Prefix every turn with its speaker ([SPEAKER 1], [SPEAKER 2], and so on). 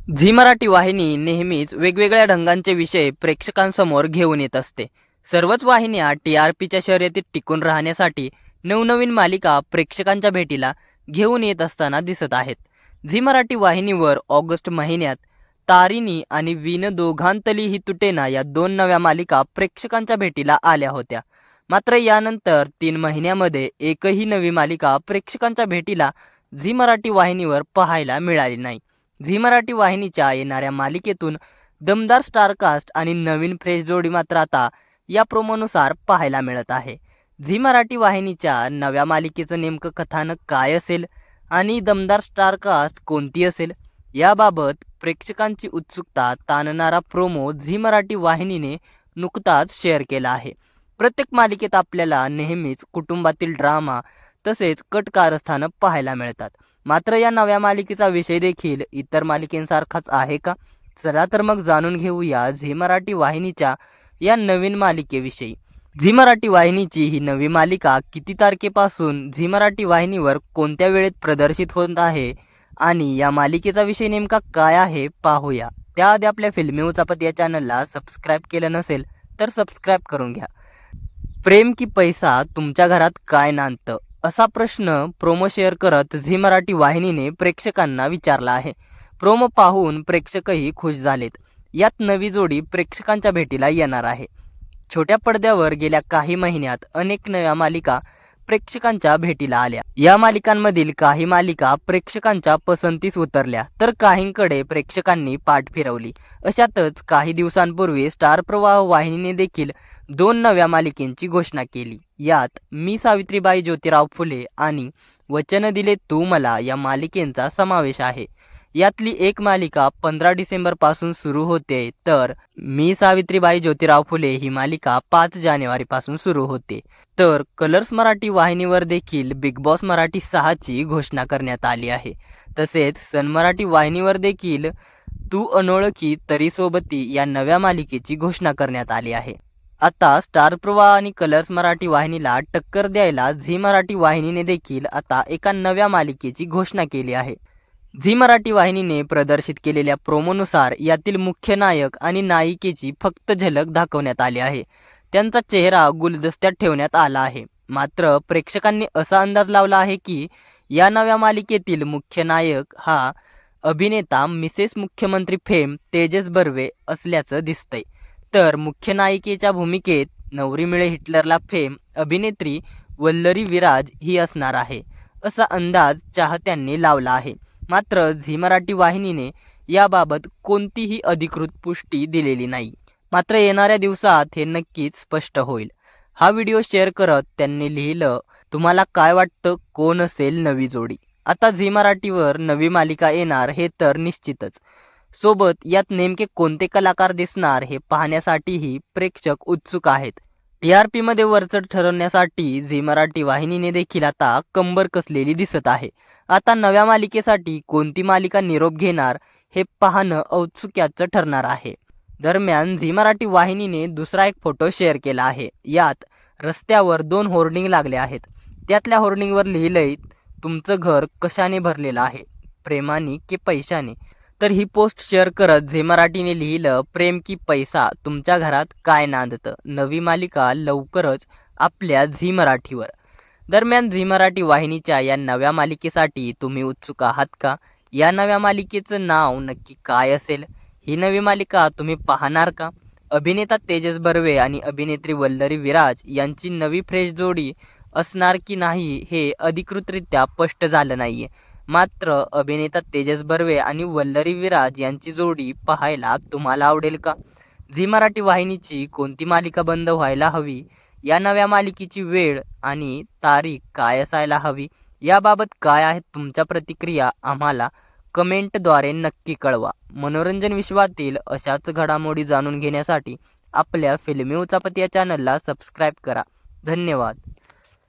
[SPEAKER 1] Zee Marathi वाहिनी नेहमीच वेगवेगळ्या ढंगांचे विषय प्रेक्षकांसमोर घेऊन येत असते. सर्वच वाहिन्या TRPच्या शर्यतीत टिकून राहण्यासाठी नवनवीन मालिका प्रेक्षकांच्या भेटीला घेऊन येत असताना दिसत आहेत. झी मराठी वाहिनीवर ऑगस्ट महिन्यात तारिणी आणि विण दोघांतली ही तुटेना या दोन नव्या मालिका प्रेक्षकांच्या भेटीला आल्या होत्या. मात्र यानंतर 3 महिन्यामध्ये एकही नवी मालिका प्रेक्षकांच्या भेटीला झी मराठी वाहिनीवर पाहायला मिळाली नाही. झी मराठी वाहिनीच्या येणाऱ्या मालिकेतून दमदार स्टारकास्ट आणि नवीन फ्रेश जोडी मात्र आता या प्रोमोनुसार पाहायला मिळत आहे. झी मराठी वाहिनीच्या नव्या मालिकेचं नेमकं कथानक काय असेल आणि दमदार स्टारकास्ट कोणती असेल याबाबत प्रेक्षकांची उत्सुकता ताणणारा प्रोमो झी मराठी वाहिनीने नुकताच शेअर केला आहे. प्रत्येक मालिकेत आपल्याला नेहमीच कुटुंबातील ड्रामा तसेच कट कारस्थानं पाहायला मिळतात. मात्र या नव्या मालिकेचा विषय देखील इतर मालिकेंसारखाच आहे का? चला तर मग जाणून घेऊया झी मराठी वाहिनीच्या या नवीन मालिकेविषयी. झी मराठी वाहिनीची ही नवी मालिका किती तारखेपासून झी मराठी वाहिनीवर कोणत्या वेळेत प्रदर्शित होत आहे आणि या मालिकेचा विषय नेमका काय आहे पाहूया. त्याआधी आपल्या फिल्मी उचापत या चॅनलला सबस्क्राईब केलं नसेल तर सबस्क्राईब करून घ्या. प्रेम की पैसा तुमच्या घरात काय नांदतं असा प्रश्न प्रोमो शेअर करत झी मराठी वाहिनीने प्रेक्षकांना विचारला आहे. प्रोमो पाहून प्रेक्षकही खुश झालेत. यात नवी जोडी प्रेक्षकांच्या भेटीला येणार आहे. छोट्या पडद्यावर गेल्या काही महिन्यात अनेक नव्या मालिका प्रेक्षकांच्या भेटीला आल्या. या मालिकांमधील काही मालिका प्रेक्षकांच्या पसंतीस उतरल्या तर काहींकडे प्रेक्षकांनी पाठ फिरवली. अशातच काही दिवसांपूर्वी स्टार प्रवाह वाहिनीने देखील 2 नव्या मालिकेंची घोषणा केली. यात मी सावित्रीबाई ज्योतिराव फुले आणि वचन दिले तू मला या मालिकेचा समावेश आहे. यातली एक मालिका 15 डिसेंबरपासून सुरू होते तर मी सावित्रीबाई ज्योतिराव फुले ही मालिका 5 जानेवारीपासून सुरू होते. तर कलर्स मराठी वाहिनीवर देखील बिग बॉस मराठी 6ची घोषणा करण्यात आली आहे. तसेच सन मराठी वाहिनीवर देखील तू अनोळखी तरी सोबती या नव्या मालिकेची घोषणा करण्यात आली आहे. आता स्टार प्रवाह आणि कलर्स मराठी वाहिनीला टक्कर द्यायला झी मराठी वाहिनीने देखील आता एका नव्या मालिकेची घोषणा केली आहे. झी मराठी वाहिनीने प्रदर्शित केलेल्या प्रोमोनुसार यातील मुख्य नायक आणि नायिकेची फक्त झलक दाखवण्यात आली आहे. त्यांचा चेहरा गुलदस्त्यात ठेवण्यात आला आहे. मात्र प्रेक्षकांनी असा अंदाज लावला आहे की या नव्या मालिकेतील मुख्य नायक हा अभिनेता मिसेस मुख्यमंत्री फेम तेजस बर्वे असल्याचं दिसतंय. तर मुख्य नायिकेच्या भूमिकेत नवरी मिळे हिटलरला फेम अभिनेत्री वल्लरी विराज ही असणार आहे असा अंदाज चाहत्यांनी लावला आहे. मात्र झी मराठी वाहिनीने याबाबत कोणतीही अधिकृत पुष्टी दिलेली नाही. मात्र येणाऱ्या दिवसात हे नक्कीच स्पष्ट होईल. हा व्हिडिओ शेअर करत त्यांनी लिहिलं, तुम्हाला काय वाटतं कोण असेल नवी जोडी? आता झी मराठीवर नवी मालिका येणार हे तर निश्चितच. सोबत यात नेमके कोणते कलाकार दिसणार हे पाहण्यासाठीही प्रेक्षक उत्सुक आहेत. TRP मध्ये वरचढ ठरवण्यासाठी झी मराठी वाहिनीने देखील आता कंबर कसलेली दिसत आहे. आता नव्या मालिकेसाठी कोणती मालिका निरोप घेणार हे पाहणं औत्सुक्याचं ठरणार आहे. दरम्यान झी मराठी वाहिनीने दुसरा एक फोटो शेअर केला आहे. यात रस्त्यावर 2 होर्डिंग लागले आहेत. त्यातल्या होर्डिंगवर लिहिलंय, तुमचं घर कशाने भरलेलं आहे, प्रेमाने की पैशाने? तर ही पोस्ट शेअर करत झी मराठीने लिहिलं, प्रेम की पैसा तुमच्या घरात काय नांदतं? नवी मालिका लवकरच आपल्या झी मराठीवर. दरम्यान झी मराठी वाहिनीच्या या नव्या मालिकेसाठी तुम्ही उत्सुक आहात का? या नव्या मालिकेचं नाव नक्की काय असेल? ही नवी मालिका तुम्ही पाहणार का? अभिनेता तेजस बर्वे आणि अभिनेत्री वल्लरी विराज यांची नवी फ्रेश जोडी असणार की नाही हे अधिकृतरित्या स्पष्ट झालं नाहीये. मात्र अभिनेता तेजस बर्वे आणि वल्लरी विराज यांची जोडी पाहायला तुम्हाला आवडेल का? झी मराठी वाहिनीची कोणती मालिका बंद व्हायला हवी? या नव्या मालिकेची वेळ आणि तारीख काय असायला हवी? याबाबत काय आहेत तुमच्या प्रतिक्रिया आम्हाला कमेंटद्वारे नक्की कळवा. मनोरंजन विश्वातील अशाच घडामोडी जाणून घेण्यासाठी आपल्या फिल्मी उचापत या चॅनलला सबस्क्राईब करा. धन्यवाद.